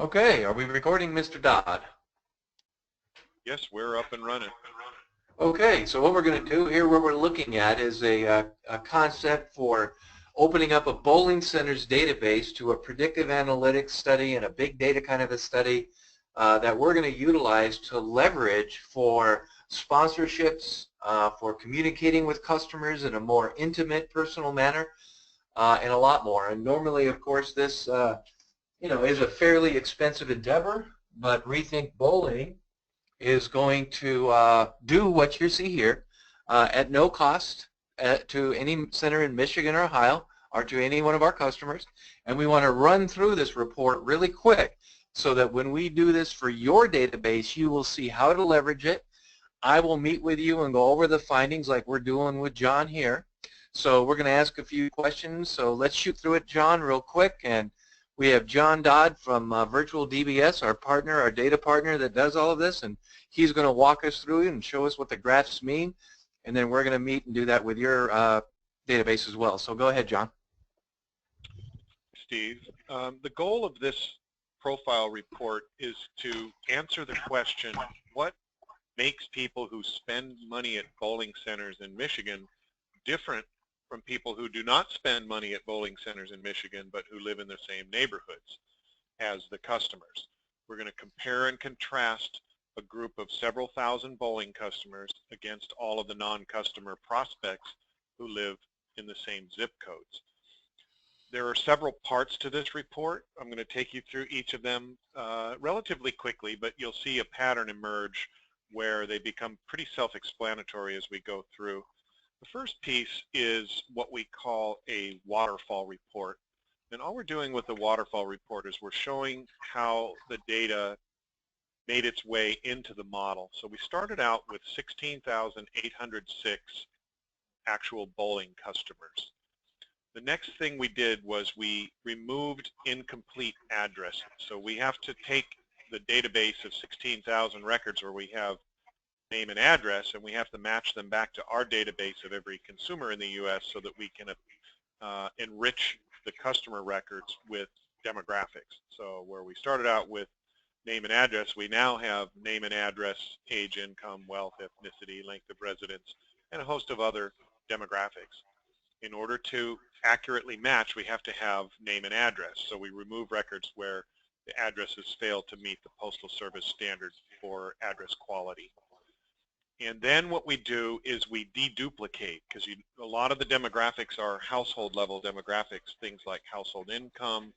Okay, are we recording, Mr. Dodd? Yes, we're up and running. Okay, so what we're going to do here, what we're looking at is a concept for opening up a bowling center's database to a predictive analytics study and a big data kind of a study that we're going to utilize to leverage for sponsorships, for communicating with customers in a more intimate, personal manner, and a lot more. And normally, of course, this is a fairly expensive endeavor, but Rethink Bowling is going to do what you see here at no cost to any center in Michigan or Ohio or to any one of our customers. And we want to run through this report really quick so that when we do this for your database, you will see how to leverage it. I will meet with you and go over the findings like we're doing with John here. So we're going to ask a few questions. So let's shoot through it, John, real quick. And we have John Dodd from Virtual DBS, our partner, our data partner that does all of this, and he's going to walk us through it and show us what the graphs mean, and then we're going to meet and do that with your database as well. So go ahead, John. Steve, the goal of this profile report is to answer the question, what makes people who spend money at bowling centers in Michigan different from people who do not spend money at bowling centers in Michigan but who live in the same neighborhoods as the customers. We're going to compare and contrast a group of several thousand bowling customers against all of the non-customer prospects who live in the same zip codes. There are several parts to this report. I'm going to take you through each of them relatively quickly, but you'll see a pattern emerge where they become pretty self-explanatory as we go through. The first piece is what we call a waterfall report. And all we're doing with the waterfall report is we're showing how the data made its way into the model. So we started out with 16,806 actual bowling customers. The next thing we did was we removed incomplete addresses. So we have to take the database of 16,000 records where we have name and address, and we have to match them back to our database of every consumer in the U.S. so that we can enrich the customer records with demographics. So where we started out with name and address, we now have name and address, age, income, wealth, ethnicity, length of residence, and a host of other demographics. In order to accurately match, we have to have name and address. So we remove records where the addresses fail to meet the Postal Service standard for address quality. And then what we do is we deduplicate, because a lot of the demographics are household level demographics, things like household income,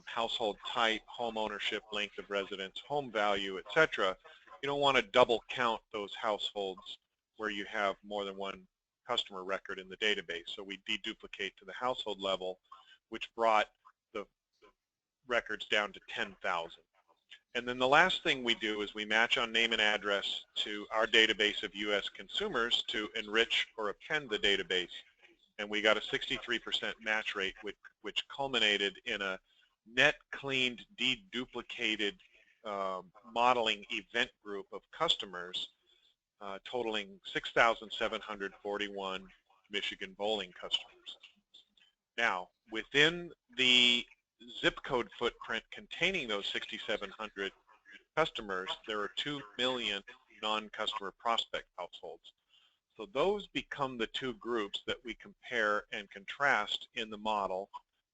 household type, home ownership, length of residence, home value, etc. You don't want to double count those households where you have more than one customer record in the database. So we deduplicate to the household level, which brought the records down to 10,000. And then the last thing we do is we match on name and address to our database of U.S. consumers to enrich or append the database. And we got a 63% match rate, which culminated in a net cleaned, deduplicated modeling event group of customers totaling 6,741 Michigan bowling customers. Now, within the zip code footprint containing those 6,700 customers, there are 2 million non-customer prospect households. So those become the two groups that we compare and contrast in the model,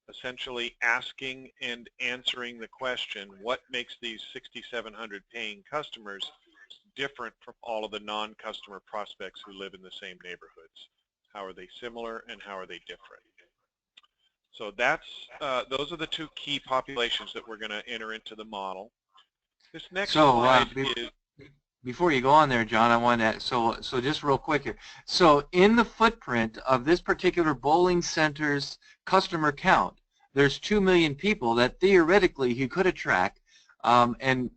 essentially asking and answering the question, what makes these 6,700 paying customers different from all of the non-customer prospects who live in the same neighborhoods? How are they similar and how are they different? So those are the two key populations that we're going to enter into the model. This next slide is... Before you go on there, John, I want to, so just real quick here. So in the footprint of this particular bowling center's customer count, there's 2 million people that theoretically he could attract, and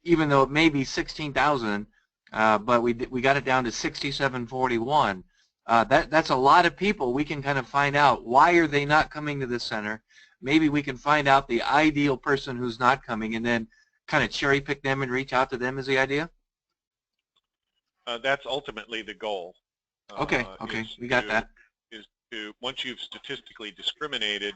even though it may be 16,000, but we got it down to 6,741. That's a lot of people. We can kind of find out why are they not coming to the center. Maybe we can find out the ideal person who's not coming and then kind of cherry pick them and reach out to them is the idea? That's ultimately the goal. Okay, we got that. Is to, once you've statistically discriminated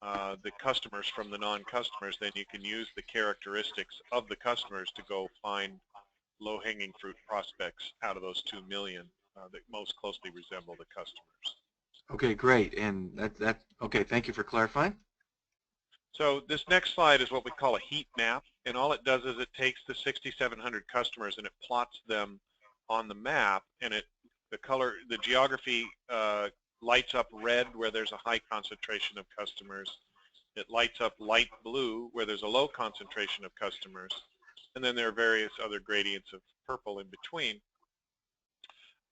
the customers from the non-customers, then you can use the characteristics of the customers to go find low-hanging fruit prospects out of those 2 million that most closely resemble the customers. Okay, great. And okay, thank you for clarifying. So this next slide is what we call a heat map, and all it does is it takes the 6,700 customers and it plots them on the map, and the geography lights up red where there's a high concentration of customers. It lights up light blue where there's a low concentration of customers, and then there are various other gradients of purple in between.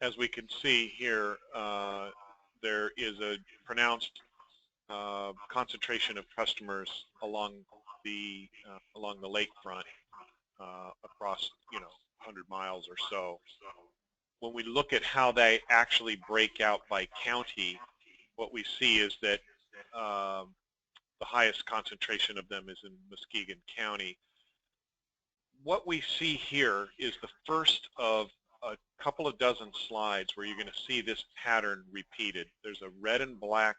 As we can see here, there is a pronounced concentration of customers along the lakefront across 100 miles or so. When we look at how they actually break out by county, what we see is that the highest concentration of them is in Muskegon County. What we see here is the first of a couple of dozen slides where you're going to see this pattern repeated. There's a red and black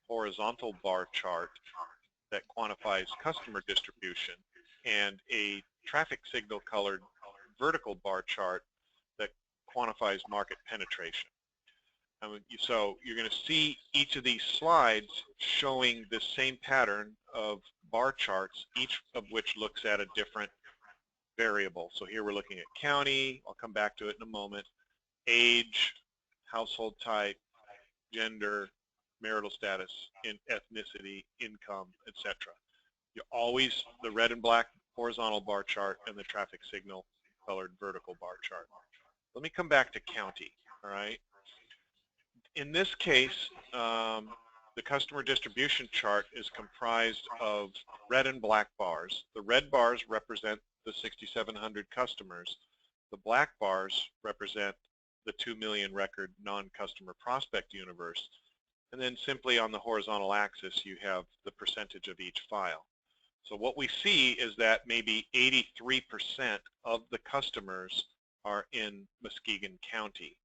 horizontal bar chart that quantifies customer distribution and a traffic signal colored vertical bar chart that quantifies market penetration. So you're going to see each of these slides showing the same pattern of bar charts, each of which looks at a different variable. So here we're looking at county, I'll come back to it in a moment, age, household type, gender, marital status, ethnicity, income, etc. You always, the red and black horizontal bar chart and the traffic signal colored vertical bar chart. Let me come back to county, all right? In this case, the customer distribution chart is comprised of red and black bars. The red bars represent the 6,700 customers. The black bars represent the 2 million record non-customer prospect universe. And then simply on the horizontal axis, you have the percentage of each file. So what we see is that maybe 83% of the customers are in Muskegon County.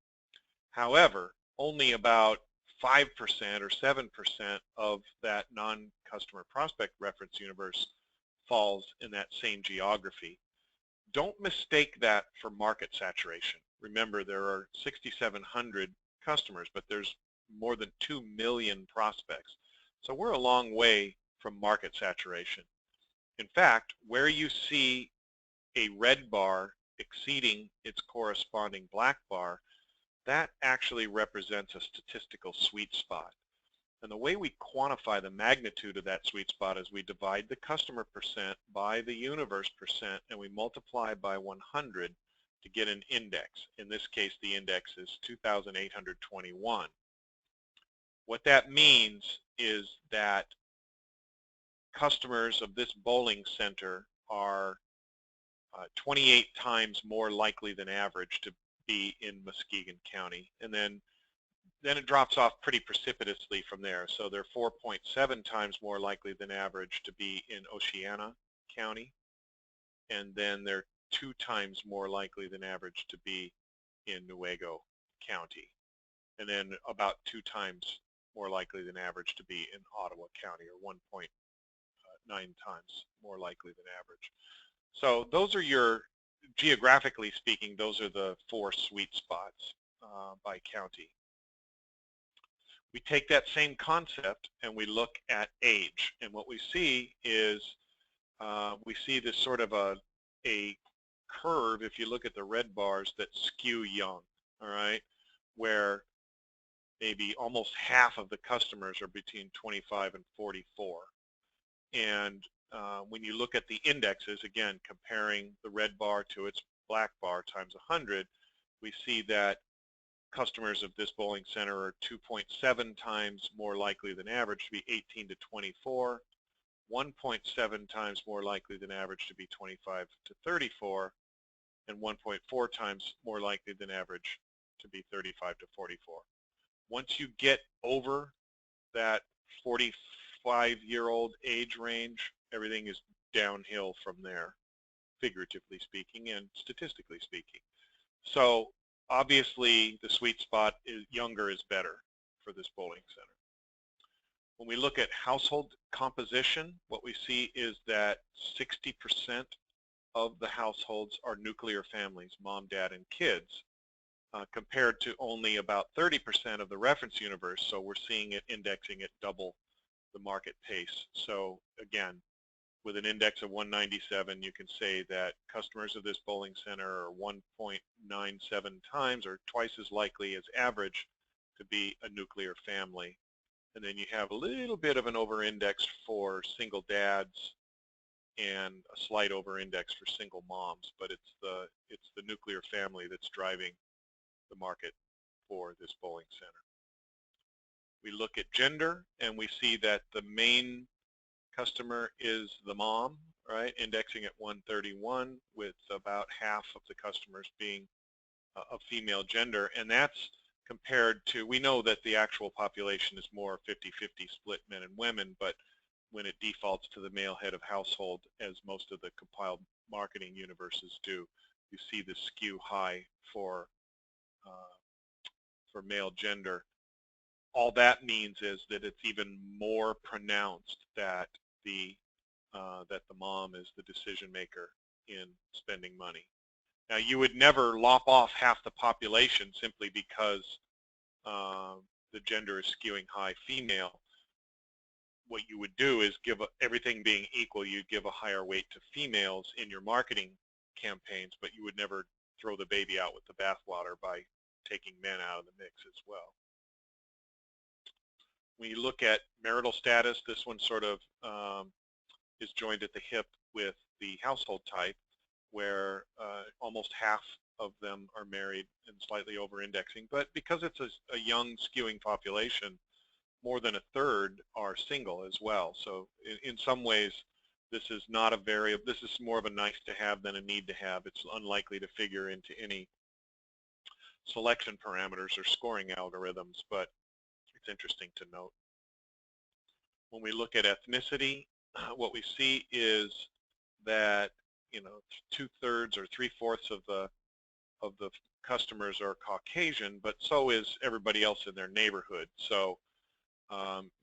However, only about 5% or 7% of that non-customer prospect reference universe falls in that same geography. Don't mistake that for market saturation. Remember, there are 6,700 customers, but there's more than 2 million prospects. So we're a long way from market saturation. In fact, where you see a red bar exceeding its corresponding black bar, that actually represents a statistical sweet spot. And the way we quantify the magnitude of that sweet spot is we divide the customer percent by the universe percent, and we multiply by 100 to get an index. In this case, the index is 2,821. What that means is that customers of this bowling center are 28 times more likely than average to be in Muskegon County, and then it drops off pretty precipitously from there. So they're 4.7 times more likely than average to be in Oceana County, and then they're 2 times more likely than average to be in Newaygo County, and then about 2 times more likely than average to be in Ottawa County, or 1.9 times more likely than average. So those are your, geographically speaking, those are the 4 sweet spots by county. We take that same concept and we look at age, and what we see is we see this sort of a curve, if you look at the red bars, that skew young, all right, where maybe almost half of the customers are between 25 and 44. And when you look at the indexes, again, comparing the red bar to its black bar times 100, we see that customers of this bowling center are 2.7 times more likely than average to be 18 to 24, 1.7 times more likely than average to be 25 to 34, and 1.4 times more likely than average to be 35 to 44. Once you get over that 45-year-old age range, everything is downhill from there, figuratively speaking and statistically speaking. So obviously the sweet spot is younger is better for this bowling center. When we look at household composition, what we see is that 60% of the households are nuclear families, mom, dad, and kids, compared to only about 30% of the reference universe. So we're seeing it indexing at double the market pace. So again, with an index of 197, you can say that customers of this bowling center are 1.97 times or twice as likely as average to be a nuclear family. And then you have a little bit of an over-index for single dads and a slight over-index for single moms, but it's the nuclear family that's driving the market for this bowling center. We look at gender, and we see that the main customer is the mom, right, indexing at 131, with about half of the customers being of female gender, and that's compared to, we know that the actual population is more 50-50 split men and women, but when it defaults to the male head of household, as most of the compiled marketing universes do, you see the skew high for male gender. All that means is that it's even more pronounced that the mom is the decision maker in spending money. Now, you would never lop off half the population simply because the gender is skewing high female. What you would do is give everything being equal, you'd give a higher weight to females in your marketing campaigns, but you would never throw the baby out with the bathwater by taking men out of the mix as well. When you look at marital status, this one sort of is joined at the hip with the household type, where almost half of them are married and slightly over-indexing. But because it's a young, skewing population, more than a third are single as well. So in some ways, this is not a variable. This is more of a nice to have than a need to have. It's unlikely to figure into any selection parameters or scoring algorithms, but it's interesting to note. When we look at ethnicity, what we see is that, you know, 2/3 or 3/4 of the customers are Caucasian, but so is everybody else in their neighborhood. So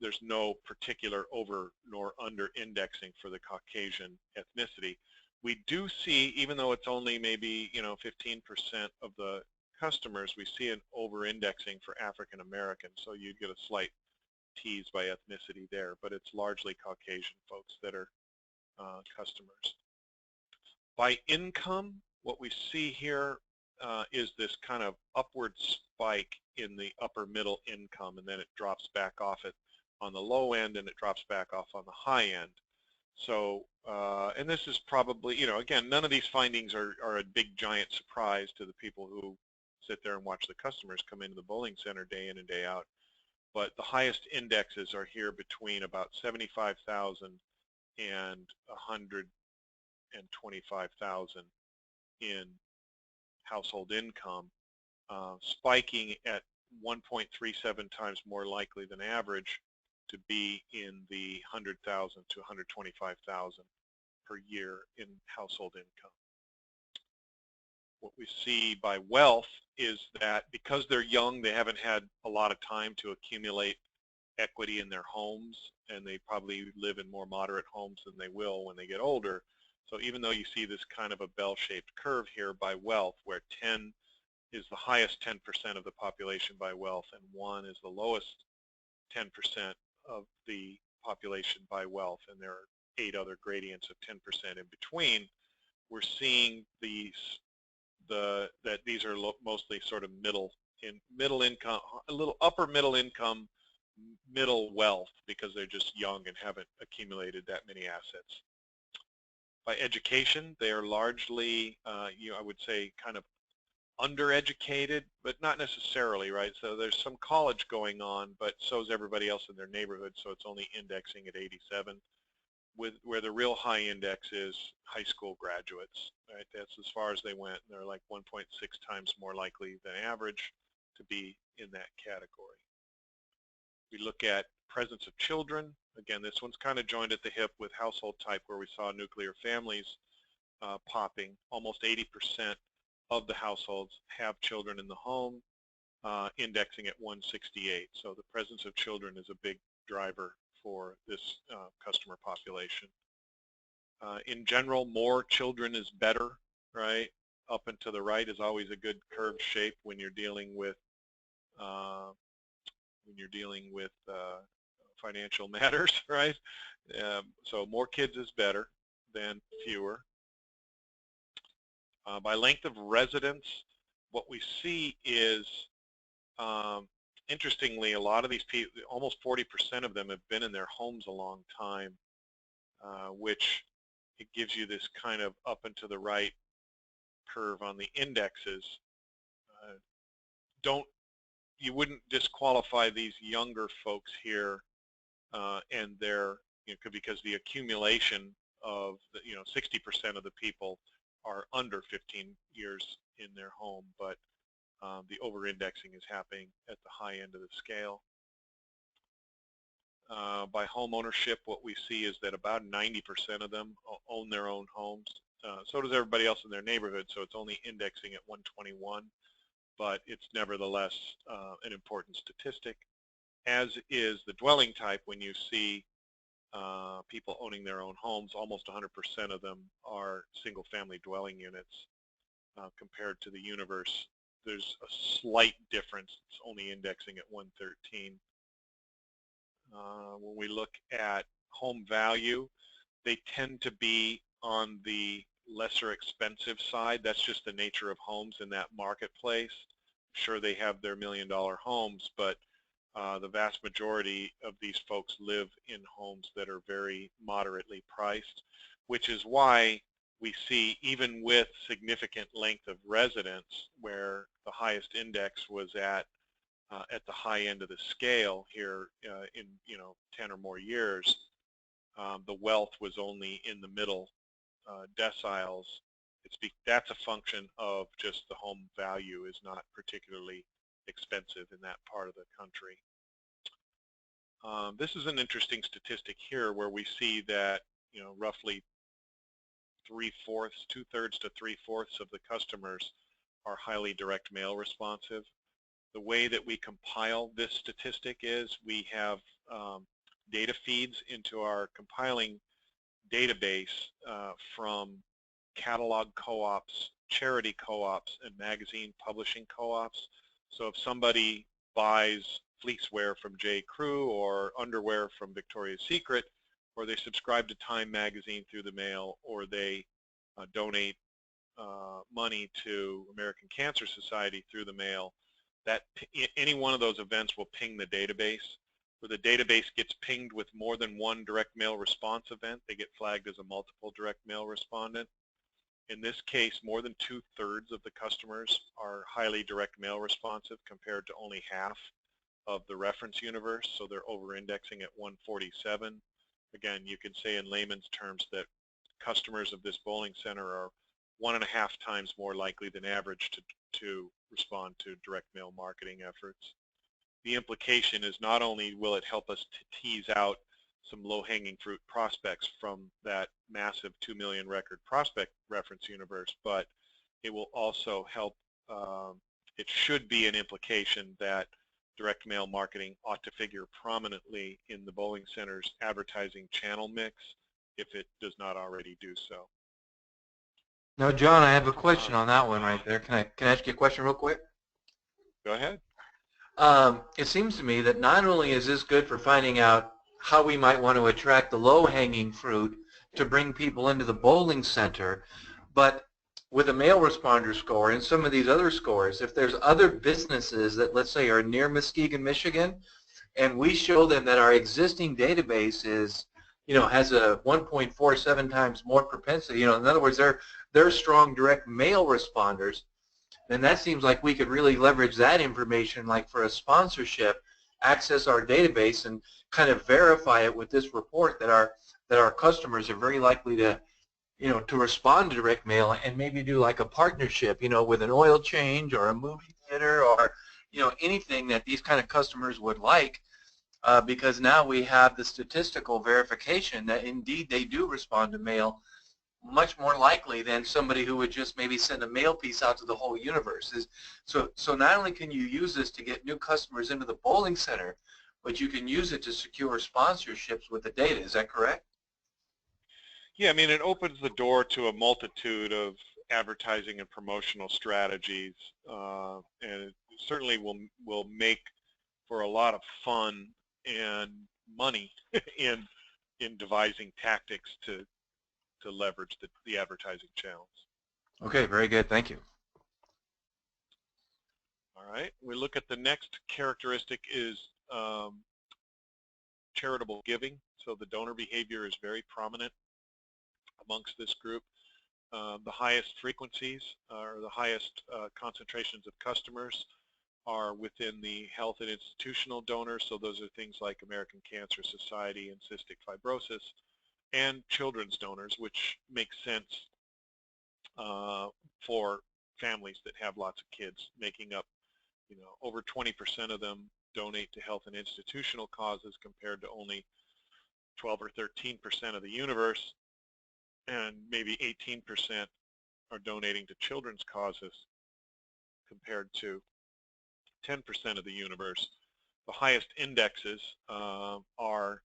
there's no particular over nor under indexing for the Caucasian ethnicity. We do see, even though it's only maybe 15% of the customers, we see an over indexing for African Americans. So you'd get a slight tease by ethnicity there, but it's largely Caucasian folks that are customers. By income, what we see here is this kind of upward spike in the upper middle income, and then it drops back off it on the low end, and it drops back off on the high end. So, and this is probably, again, none of these findings are a big giant surprise to the people who sit there and watch the customers come into the bowling center day in and day out. But the highest indexes are here between about 75,000 and 125,000 in household income, spiking at 1.37 times more likely than average to be in the 100,000 to 125,000 per year in household income. What we see by wealth is that because they're young, they haven't had a lot of time to accumulate equity in their homes, and they probably live in more moderate homes than they will when they get older. So even though you see this kind of a bell-shaped curve here by wealth, where 10 is the highest 10% of the population by wealth, and 1 is the lowest 10% of the population by wealth, and there are 8 other gradients of 10% in between, we're seeing that these are mostly sort of middle income, a little upper middle income, middle wealth, because they're just young and haven't accumulated that many assets. By education, they are largely, I would say, kind of undereducated, but not necessarily, right? So there's some college going on, but so is everybody else in their neighborhood, so it's only indexing at 87. Where the real high index is high school graduates, right? That's as far as they went, and they're like 1.6 times more likely than average to be in that category. We look at presence of children. Again, this one's kind of joined at the hip with household type, where we saw nuclear families popping. Almost 80% of the households have children in the home, indexing at 168. So the presence of children is a big driver for this customer population. In general, more children is better, right? Up and to the right is always a good curved shape when you're dealing with financial matters, right? So more kids is better than fewer. By length of residence, what we see is, interestingly, a lot of these people, almost 40% of them have been in their homes a long time, which it gives you this kind of up and to the right curve on the indexes. You wouldn't disqualify these younger folks here, and their, because the accumulation of, 60% of the people are under 15 years in their home, but the over-indexing is happening at the high end of the scale. By home ownership, what we see is that about 90% of them own their own homes. So does everybody else in their neighborhood, so it's only indexing at 121, but it's nevertheless an important statistic, as is the dwelling type. When you see people owning their own homes, almost 100% of them are single-family dwelling units. Compared to the universe, there's a slight difference. It's only indexing at 113. When we look at home value, they tend to be on the lesser expensive side. That's just the nature of homes in that marketplace. Sure, they have their million-dollar homes, but the vast majority of these folks live in homes that are very moderately priced, which is why we see, even with significant length of residence, where the highest index was at the high end of the scale here in 10 or more years, the wealth was only in the middle deciles. That's a function of just the home value is not particularly expensive in that part of the country. This is an interesting statistic here, where we see that roughly 2/3 to 3/4 of the customers are highly direct mail responsive. The way that we compile this statistic is we have data feeds into our compiling database from catalog co-ops, charity co-ops, and magazine publishing co-ops. So if somebody buys fleeceware from J. Crew or underwear from Victoria's Secret, or they subscribe to Time magazine through the mail, or they donate money to American Cancer Society through the mail, that any one of those events will ping the database. Where the database gets pinged with more than one direct mail response event, they get flagged as a multiple direct mail respondent. In this case, more than 2/3 of the customers are highly direct mail responsive, compared to only half of the reference universe, so they're over-indexing at 147. Again, you can say in layman's terms that customers of this bowling center are 1.5 times more likely than average to respond to direct mail marketing efforts. The implication is not only will it help us to tease out some low-hanging fruit prospects from that massive 2 million record prospect reference universe, but it will also help, it should be an implication that direct mail marketing ought to figure prominently in the bowling center's advertising channel mix, if it does not already do so. Now, John, I have a question on that one right there. Can I ask you a question real quick? Go ahead. It seems to me that not only is this good for finding out how we might want to attract the low-hanging fruit to bring people into the bowling center, but with a mail responder score and some of these other scores, if there's other businesses that, let's say, are near Muskegon, Michigan, and we show them that our existing database is, has a 1.47 times more propensity, in other words, they're strong direct mail responders, then that seems like we could really leverage that information, like for a sponsorship, access our database and kind of verify it with this report that our customers are very likely to, to respond to direct mail, and maybe do like a partnership, with an oil change or a movie theater, or anything that these kind of customers would like, because now we have the statistical verification that indeed they do respond to mail much more likely than somebody who would just maybe send a mail piece out to the whole universe. So not only can you use this to get new customers into the bowling center, but you can use it to secure sponsorships with the data. Is that correct? Yeah, I mean, it opens the door to a multitude of advertising and promotional strategies, and it certainly will make for a lot of fun and money in devising tactics to leverage the advertising channels. Okay, very good. Thank you. All right, we look at the next characteristic is charitable giving. So the donor behavior is very prominent amongst this group. The highest frequencies or the highest concentrations of customers are within the health and institutional donors. So those are things like American Cancer Society and cystic fibrosis, and children's donors, which makes sense for families that have lots of kids, making up, over 20% of them donate to health and institutional causes compared to only 12 or 13% of the universe, and maybe 18% are donating to children's causes compared to 10% of the universe. The highest indexes are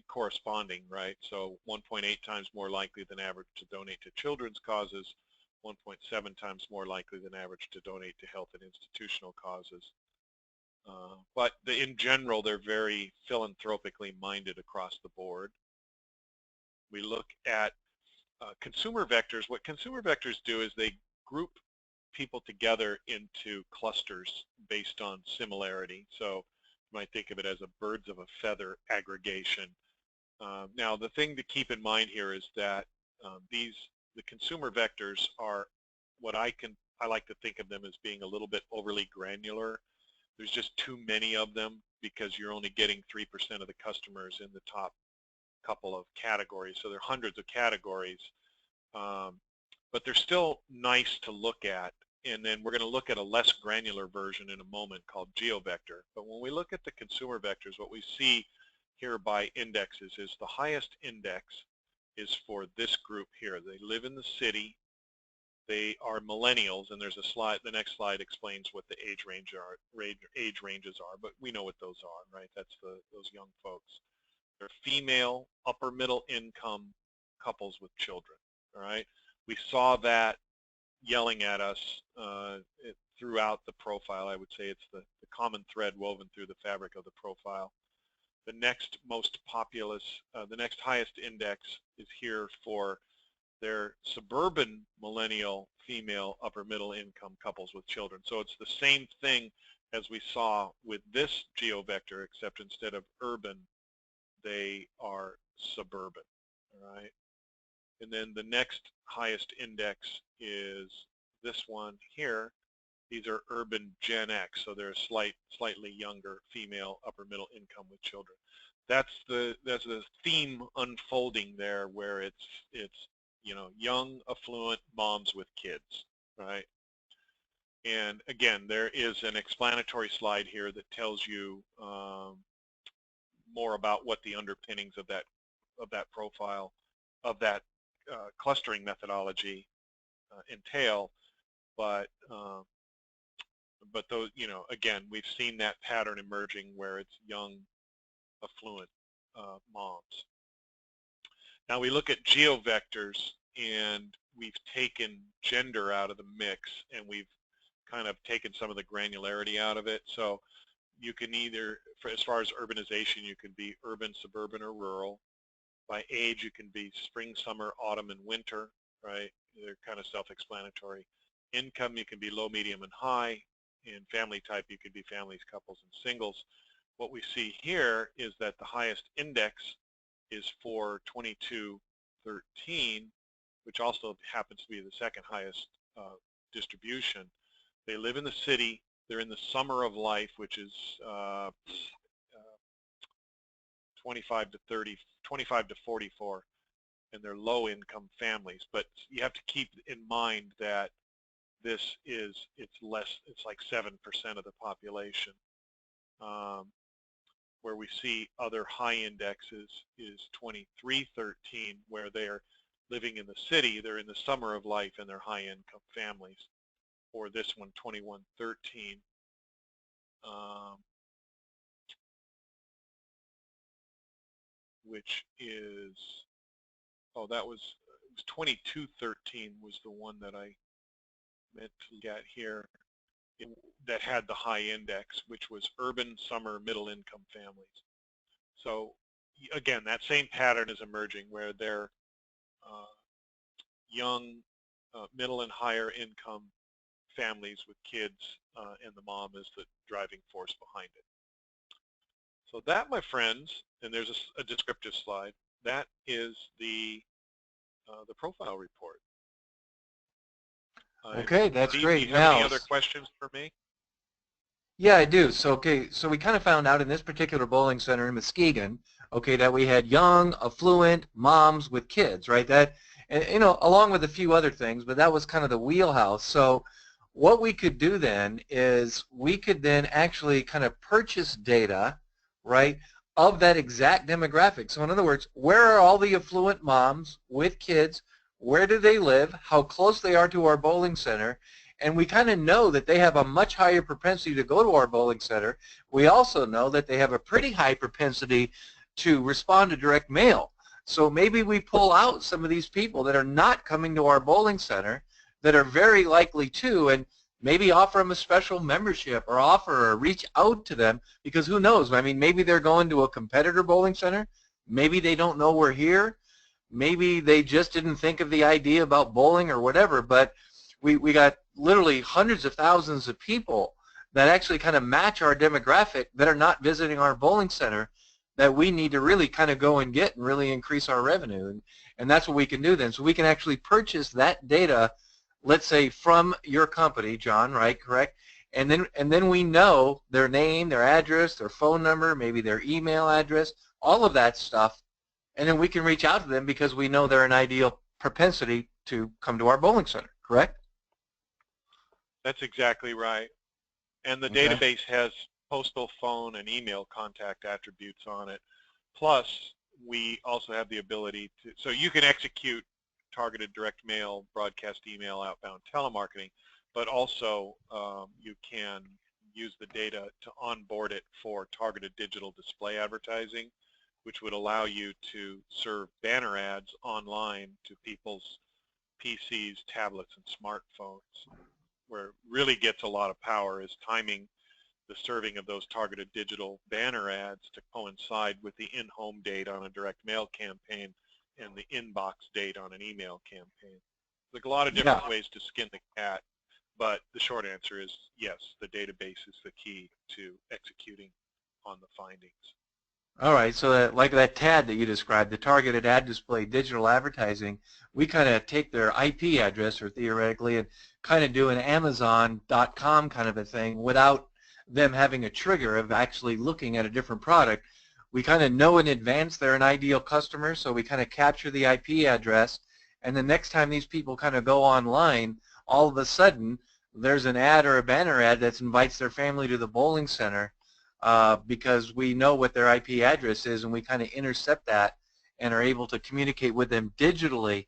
corresponding, right? So 1.8 times more likely than average to donate to children's causes, 1.7 times more likely than average to donate to health and institutional causes. But in general, they're very philanthropically minded across the board. We look at consumer vectors. What consumer vectors do is they group people together into clusters based on similarity. So you might think of it as a birds of a feather aggregation. Now, the thing to keep in mind here is that the consumer vectors are what I like to think of them as being a little bit overly granular. There's just too many of them because you're only getting 3% of the customers in the top couple of categories. So there are hundreds of categories, but they're still nice to look at. And then we're going to look at a less granular version in a moment called GeoVector. But when we look at the consumer vectors, what we see here by indexes is the highest index is for this group here. They live in the city. They are millennials, and there's a slide. The next slide explains what the age ranges are, but we know what those are, right? That's those young folks. They're female, upper middle income couples with children. All right, we saw that yelling at us throughout the profile. I would say it's the common thread woven through the fabric of the profile. The next most populous, the next highest index is here for their suburban millennial female upper middle income couples with children. So it's the same thing as we saw with this GeoVector, except instead of urban, they are suburban, all right? And then the next highest index is this one here. These are urban Gen X, so they're a slightly younger female upper middle income with children. That's the theme unfolding there, where it's young affluent moms with kids, right? And again, there is an explanatory slide here that tells you more about what the underpinnings of that profile, of that clustering methodology entail. But those, again, we've seen that pattern emerging where it's young, affluent moms. Now we look at geovectors, and we've taken gender out of the mix, and we've kind of taken some of the granularity out of it. So you can either, as far as urbanization, you can be urban, suburban, or rural. By age, you can be spring, summer, autumn, and winter, right? They're kind of self-explanatory. Income, you can be low, medium, and high. In family type, you could be families, couples, and singles. What we see here is that the highest index is for 2213, which also happens to be the second highest distribution. They live in the city. They're in the summer of life, which is 25 to 44, and they're low-income families. But you have to keep in mind that it's like 7% of the population. Where we see other high indexes is 2313, where they're living in the city, they're in the summer of life, and they're high-income families. Or this one, 2113, which is, oh, it was 2213 was the one that I meant to get here, that had the high index, which was urban, summer, middle income families. So again, that same pattern is emerging where they're young, middle and higher income families with kids, and the mom is the driving force behind it. So that, my friends, and there's a descriptive slide, that is the profile report. Okay, that's Steve, do great. you have any Now, other questions for me? yeah, I do. So, okay, so we kind of found out in this particular bowling center in Muskegon, okay, that we had young, affluent moms with kids, right? That, and, you know, along with a few other things, but that was kind of the wheelhouse. So what we could do then is we could then actually kind of purchase data, right, of that exact demographic. So in other words, where are all the affluent moms with kids? Where do they live? How close they are to our bowling center? And we kind of know that they have a much higher propensity to go to our bowling center. We also know that they have a pretty high propensity to respond to direct mail. So maybe we pull out some of these people that are not coming to our bowling center that are very likely to, and maybe offer them a special membership or offer or reach out to them, because who knows? I mean, maybe they're going to a competitor bowling center. Maybe they don't know we're here. Maybe they just didn't think of the idea about bowling or whatever, but we got literally hundreds of thousands of people that actually kind of match our demographic that are not visiting our bowling center, that we need to really kind of go and get and really increase our revenue. And that's what we can do then. So we can actually purchase that data, let's say from your company, John, right, correct? And then we know their name, their address, their phone number, maybe their email address, all of that stuff. And then we can reach out to them because we know they're an ideal propensity to come to our bowling center, correct? That's exactly right. And the Okay. database has postal, phone, and email contact attributes on it. Plus, we also have the ability to, so you can execute targeted direct mail, broadcast email, outbound telemarketing, but also you can use the data to onboard it for targeted digital display advertising, which would allow you to serve banner ads online to people's PCs, tablets, and smartphones. Where it really gets a lot of power is timing the serving of those targeted digital banner ads to coincide with the in-home date on a direct mail campaign and the inbox date on an email campaign. There's a lot of Yeah. different ways to skin the cat, but the short answer is yes, the database is the key to executing on the findings. All right, so that, like that TAD that you described, the targeted ad display digital advertising, we kind of take their IP address, or theoretically, and kind of do an Amazon.com kind of a thing without them having a trigger of actually looking at a different product. We kind of know in advance they're an ideal customer, so we kind of capture the IP address, and the next time these people kind of go online, all of a sudden there's an ad or a banner ad that invites their family to the bowling center, because we know what their IP address is, and we kind of intercept that and are able to communicate with them digitally,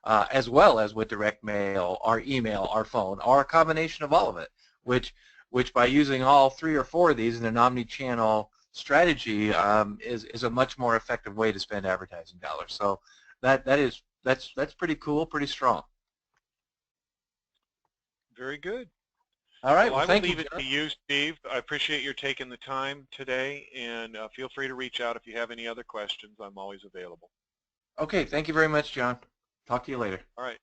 as well as with direct mail, our email, our phone, or a combination of all of it, which by using all 3 or 4 of these in an omni-channel strategy, is a much more effective way to spend advertising dollars. So that's pretty cool, pretty strong. Very good. All right, Well, well, I will thank you, leave it John. to you, Steve. I appreciate your taking the time today, and feel free to reach out if you have any other questions. I'm always available. Okay, thank you very much, John. Talk to you later. All right.